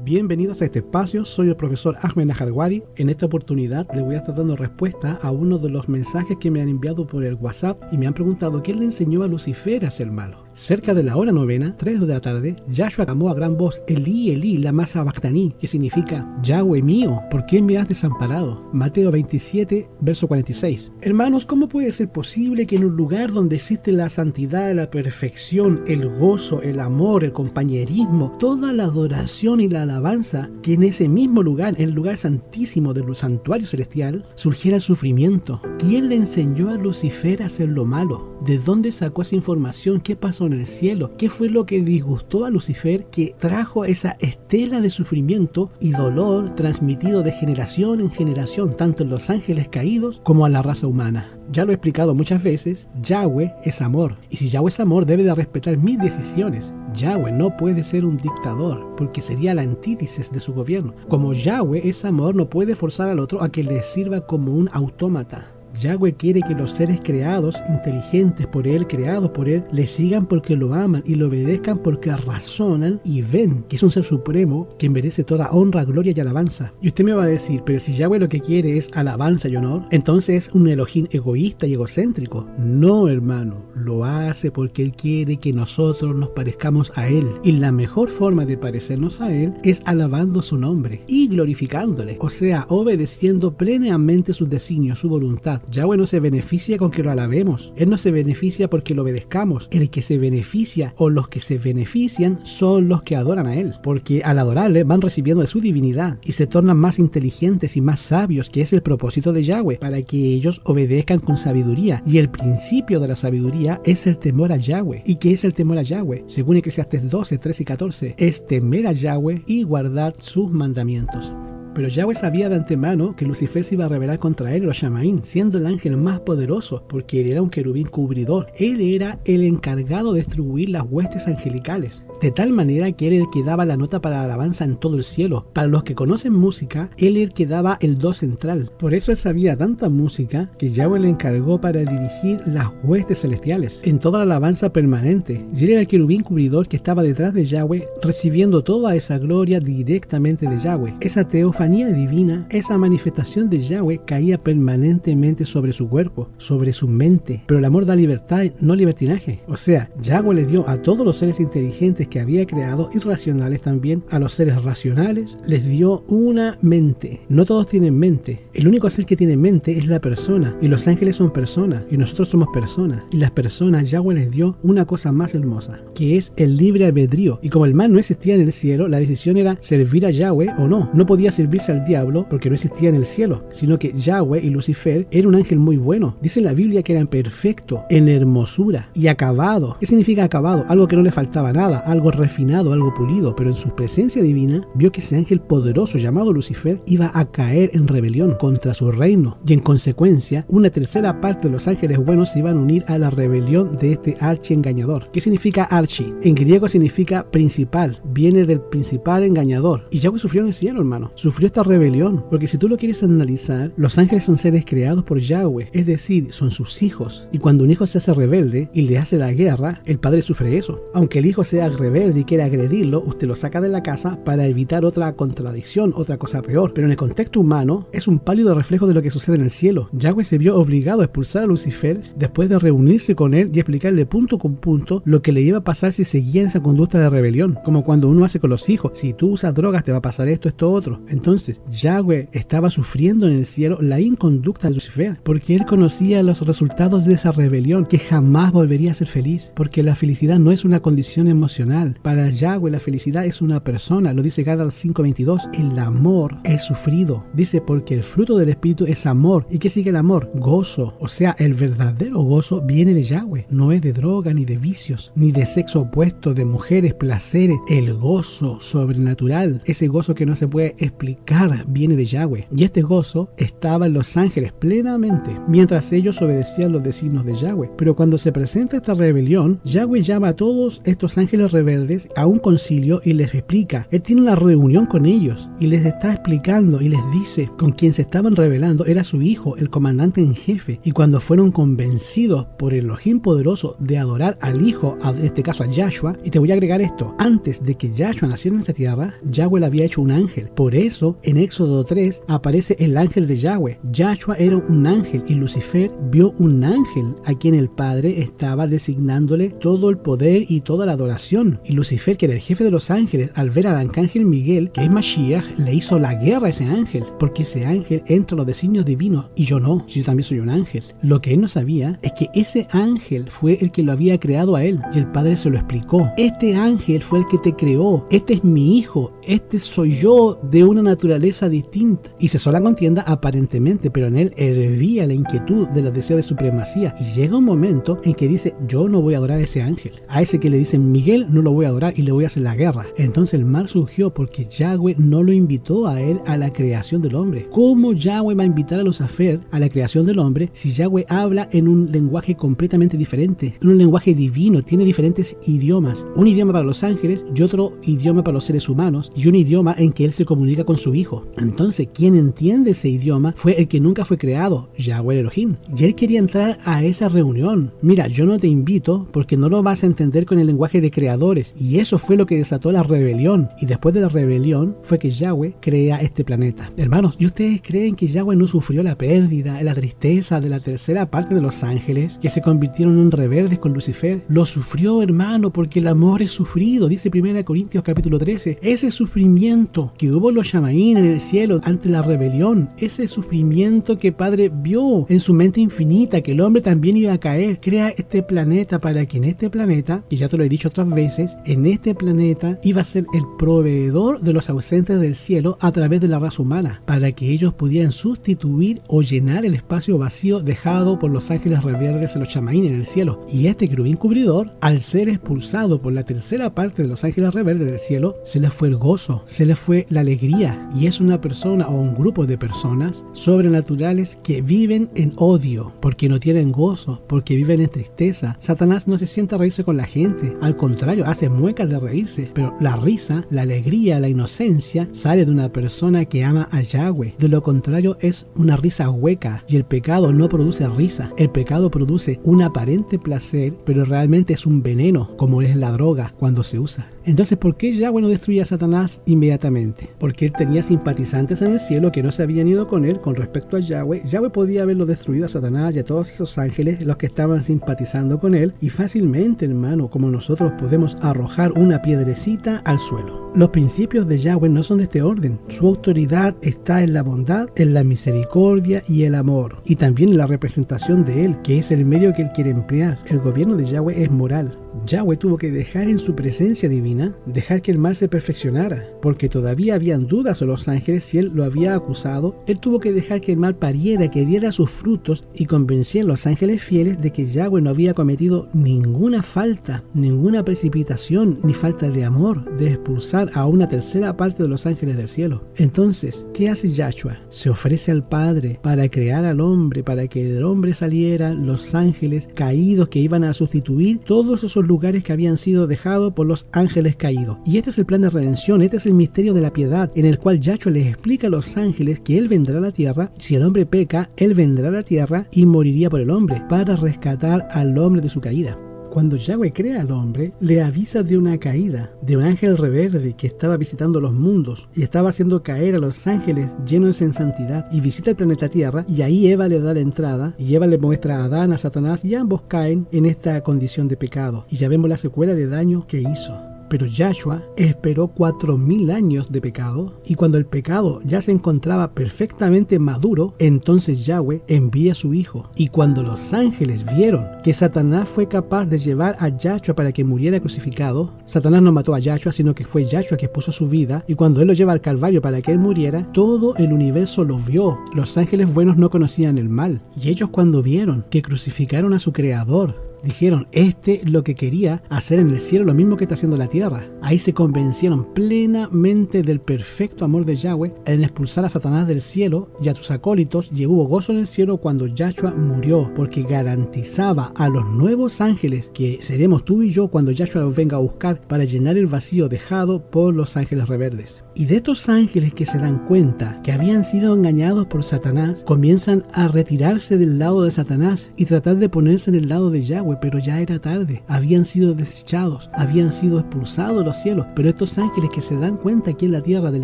Bienvenidos a este espacio, soy el profesor Ahmed Najarwadi. En esta oportunidad le voy a estar dando respuesta a uno de los mensajes que me han enviado por el WhatsApp y me han preguntado ¿quién le enseñó a Lucifer a ser malo? Cerca de la hora novena, 3 de la tarde, Yahshua clamó a gran voz, Elí, Elí, lama sabactaní, que significa, Yahweh mío, ¿por qué me has desamparado? Mateo 27, verso 46. Hermanos, ¿cómo puede ser posible que en un lugar donde existe la santidad, la perfección, el gozo, el amor, el compañerismo, toda la adoración y la alabanza, que en ese mismo lugar, en el lugar santísimo del santuario celestial, surgiera el sufrimiento? ¿Quién le enseñó a Lucifer a hacer lo malo? ¿De dónde sacó esa información? ¿Qué pasó en el cielo? ¿Qué fue lo que disgustó a Lucifer que trajo esa estela de sufrimiento y dolor transmitido de generación en generación, tanto en los ángeles caídos como a la raza humana? Ya lo he explicado muchas veces, Yahweh es amor, y si Yahweh es amor debe de respetar mis decisiones. Yahweh no puede ser un dictador, porque sería la antítesis de su gobierno. Como Yahweh es amor, no puede forzar al otro a que le sirva como un autómata. Yahweh quiere que los seres creados, inteligentes por Él, creados por Él, le sigan porque lo aman y lo obedezcan porque razonan y ven que es un ser supremo que merece toda honra, gloria y alabanza. Y usted me va a decir, pero si Yahweh lo que quiere es alabanza y honor, entonces es un Elohim egoísta y egocéntrico. No, hermano, lo hace porque Él quiere que nosotros nos parezcamos a Él. Y la mejor forma de parecernos a Él es alabando su nombre y glorificándole, o sea, obedeciendo plenamente sus designios, su voluntad. Yahweh no se beneficia con que lo alabemos. Él no se beneficia porque lo obedezcamos. El que se beneficia o los que se benefician son los que adoran a Él. Porque al adorarle van recibiendo de su divinidad y se tornan más inteligentes y más sabios, que es el propósito de Yahweh, para que ellos obedezcan con sabiduría. Y el principio de la sabiduría es el temor a Yahweh. ¿Y qué es el temor a Yahweh? Según Eclesiastes 12, 13 y 14, es temer a Yahweh y guardar sus mandamientos. Pero Yahweh sabía de antemano que Lucifer se iba a rebelar contra él, los Shamaín, siendo el ángel más poderoso, porque él era un querubín cubridor. Él era el encargado de distribuir las huestes angelicales, de tal manera que él era el que daba la nota para la alabanza en todo el cielo. Para los que conocen música, él era el que daba el do central. Por eso él sabía tanta música que Yahweh le encargó para dirigir las huestes celestiales en toda la alabanza permanente. Y él era el querubín cubridor que estaba detrás de Yahweh, recibiendo toda esa gloria directamente de Yahweh. Esa teofanía divina, esa manifestación de Yahweh caía permanentemente sobre su cuerpo, sobre su mente. Pero el amor da libertad, no libertinaje. O sea, Yahweh le dio a todos los seres inteligentes que había creado, y racionales también, a los seres racionales, les dio una mente. No todos tienen mente. El único ser que tiene mente es la persona, y los ángeles son personas, y nosotros somos personas. Y las personas, Yahweh les dio una cosa más hermosa, que es el libre albedrío. Y como el mal no existía en el cielo, la decisión era servir a Yahweh o no. No podía servirse al diablo porque no existía en el cielo, sino que Yahweh y Lucifer era un ángel muy bueno. Dice la Biblia que eran perfectos en hermosura y acabado. ¿Qué significa acabado? Algo que no le faltaba nada, algo refinado, algo pulido. Pero en su presencia divina vio que ese ángel poderoso llamado Lucifer iba a caer en rebelión contra su reino, y en consecuencia una tercera parte de los ángeles buenos se iban a unir a la rebelión de este archiengañador. ¿Qué significa archi? En griego significa principal, viene del principal engañador. Y Yahweh sufrió en el cielo, hermano. Sufrió esta rebelión, porque si tú lo quieres analizar, los ángeles son seres creados por Yahweh, es decir, son sus hijos, y cuando un hijo se hace rebelde y le hace la guerra, el padre sufre eso. Aunque el hijo sea rebelde y quiera agredirlo, usted lo saca de la casa para evitar otra contradicción, otra cosa peor. Pero en el contexto humano es un pálido reflejo de lo que sucede en el cielo. Yahweh se vio obligado a expulsar a Lucifer después de reunirse con él y explicarle punto con punto lo que le iba a pasar si seguía en esa conducta de rebelión, como cuando uno hace con los hijos: si tú usas drogas te va a pasar esto, esto, otro. Entonces Yahweh estaba sufriendo en el cielo la inconducta de Lucifer, porque él conocía los resultados de esa rebelión, que jamás volvería a ser feliz, porque la felicidad no es una condición emocional. Para Yahweh la felicidad es una persona, lo dice Gálatas 5:22. El amor es sufrido, dice, porque el fruto del Espíritu es amor. ¿Y qué sigue el amor? Gozo. O sea, el verdadero gozo viene de Yahweh, no es de droga, ni de vicios, ni de sexo opuesto, de mujeres, placeres. El gozo sobrenatural, ese gozo que no se puede explicar Kar viene de Yahweh, y este gozo estaba en los ángeles plenamente, mientras ellos obedecían los designios de Yahweh. Pero cuando se presenta esta rebelión, Yahweh llama a todos estos ángeles rebeldes a un concilio y les explica. Él tiene una reunión con ellos y les está explicando y les dice con quien se estaban rebelando era su hijo, el comandante en jefe, y cuando fueron convencidos por el Elohim poderoso de adorar al hijo, en este caso a Yahshua, y te voy a agregar esto, antes de que Yahshua naciera en esta tierra, Yahweh le había hecho un ángel. Por eso en Éxodo 3 aparece el ángel de Yahweh. Yahshua era un ángel y Lucifer vio un ángel a quien el Padre estaba designándole todo el poder y toda la adoración. Y Lucifer, que era el jefe de los ángeles, al ver al arcángel Miguel, que es Mashiach, le hizo la guerra a ese ángel, porque ese ángel entra a los designios divinos y yo no, yo también soy un ángel. Lo que él no sabía es que ese ángel fue el que lo había creado a él, y el Padre se lo explicó. Este ángel fue el que te creó, este es mi hijo, este soy yo de una naturaleza distinta. Y cesó la contienda aparentemente, pero en él hervía la inquietud de los deseos de supremacía, y llega un momento en que dice, yo no voy a adorar a ese ángel, a ese que le dicen Miguel no lo voy a adorar y le voy a hacer la guerra. Entonces el mal surgió porque Yahweh no lo invitó a él a la creación del hombre. ¿Cómo Yahweh va a invitar a Lucifer a la creación del hombre si Yahweh habla en un lenguaje completamente diferente, en un lenguaje divino, tiene diferentes idiomas, un idioma para los ángeles y otro idioma para los seres humanos, y un idioma en que él se comunica con su hijo? Entonces quien entiende ese idioma fue el que nunca fue creado, Yahweh Elohim, y él quería entrar a esa reunión. Mira, yo no te invito porque no lo vas a entender con el lenguaje de creadores, y eso fue lo que desató la rebelión, y después de la rebelión fue que Yahweh crea este planeta. Hermanos, ¿y ustedes creen que Yahweh no sufrió la pérdida, la tristeza de la tercera parte de los ángeles que se convirtieron en rebeldes con Lucifer? Lo sufrió, hermano, porque el amor es sufrido, dice 1 Corintios capítulo 13. Ese sufrimiento que hubo en los Shamaín en el cielo ante la rebelión, ese sufrimiento que Padre vio en su mente infinita, que el hombre también iba a caer, crea este planeta para que en este planeta, y ya te lo he dicho otras veces, en este planeta iba a ser el proveedor de los ausentes del cielo a través de la raza humana, para que ellos pudieran sustituir o llenar el espacio vacío dejado por los ángeles rebeldes en los Shamaín en el cielo. Y este querubín cubridor, al ser expulsado por la tercera parte de los ángeles rebeldes del cielo, se les fue el gozo, se les fue la alegría, y es una persona o un grupo de personas sobrenaturales que viven en odio, porque no tienen gozo, porque viven en tristeza. Satanás no se sienta a reírse con la gente, al contrario, hace muecas de reírse, pero la risa, la alegría, la inocencia sale de una persona que ama a Yahweh. De lo contrario es una risa hueca, y el pecado no produce risa, el pecado produce un aparente placer, pero realmente es un veneno, como es la droga cuando se usa. Entonces, ¿por qué Yahweh no destruye a Satanás inmediatamente? Porque él tenía simpatizantes en el cielo que no se habían ido con él con respecto a Yahweh. Yahweh podía haberlo destruido a Satanás y a todos esos ángeles, los que estaban simpatizando con él, y fácilmente, hermano, como nosotros podemos arrojar una piedrecita al suelo. Los principios de Yahweh no son de este orden. Su autoridad está en la bondad, en la misericordia y el amor, y también en la representación de él, que es el medio que él quiere emplear. El gobierno de Yahweh es moral. Yahweh tuvo que dejar en su presencia divina, dejar que el mal se perfeccionara, porque todavía habían dudas a los ángeles si él lo había acusado. Él tuvo que dejar que el mal pariera, que diera sus frutos, y convencía a los ángeles fieles de que Yahweh no había cometido ninguna falta, ninguna precipitación, ni falta de amor, de expulsar a una tercera parte de los ángeles del cielo. Entonces, ¿qué hace Yahshua? Se ofrece al Padre para crear al hombre, para que del hombre salieran los ángeles caídos que iban a sustituir todos esos lugares que habían sido dejados por los ángeles caídos. Y este es el plan de redención, este es el misterio de la piedad, en el cual Yahshua les explica a los ángeles que él vendrá a la tierra. Si el hombre peca, él vendrá a la tierra y moriría por el hombre, para rescatar al hombre de su caída. Cuando Yahweh crea al hombre, le avisa de una caída, de un ángel rebelde que estaba visitando los mundos y estaba haciendo caer a los ángeles llenos en santidad, y visita el planeta Tierra, y ahí Eva le da la entrada, y Eva le muestra a Adán, a Satanás, y ambos caen en esta condición de pecado, y ya vemos la secuela de daño que hizo. Pero Yahshua esperó 4000 años de pecado, y cuando el pecado ya se encontraba perfectamente maduro, entonces Yahweh envía a su hijo. Y cuando los ángeles vieron que Satanás fue capaz de llevar a Yahshua para que muriera crucificado, Satanás no mató a Yahshua, sino que fue Yahshua que puso su vida, y cuando él lo lleva al Calvario para que él muriera, todo el universo lo vio. Los ángeles buenos no conocían el mal, y ellos cuando vieron que crucificaron a su creador, Dijeron, este lo que quería hacer en el cielo, lo mismo que está haciendo la tierra. Ahí se convencieron plenamente del perfecto amor de Yahweh en expulsar a Satanás del cielo y a sus acólitos, y hubo gozo en el cielo cuando Yahshua murió, porque garantizaba a los nuevos ángeles que seremos tú y yo cuando Yahshua los venga a buscar para llenar el vacío dejado por los ángeles rebeldes. Y de estos ángeles que se dan cuenta que habían sido engañados por Satanás, comienzan a retirarse del lado de Satanás y tratar de ponerse en el lado de Yahweh, pero ya era tarde. Habían sido desechados, habían sido expulsados de los cielos, pero estos ángeles que se dan cuenta aquí en la tierra del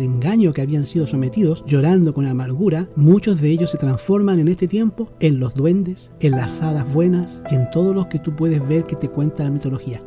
engaño que habían sido sometidos, llorando con amargura, muchos de ellos se transforman en este tiempo en los duendes, en las hadas buenas y en todos los que tú puedes ver que te cuenta la mitología.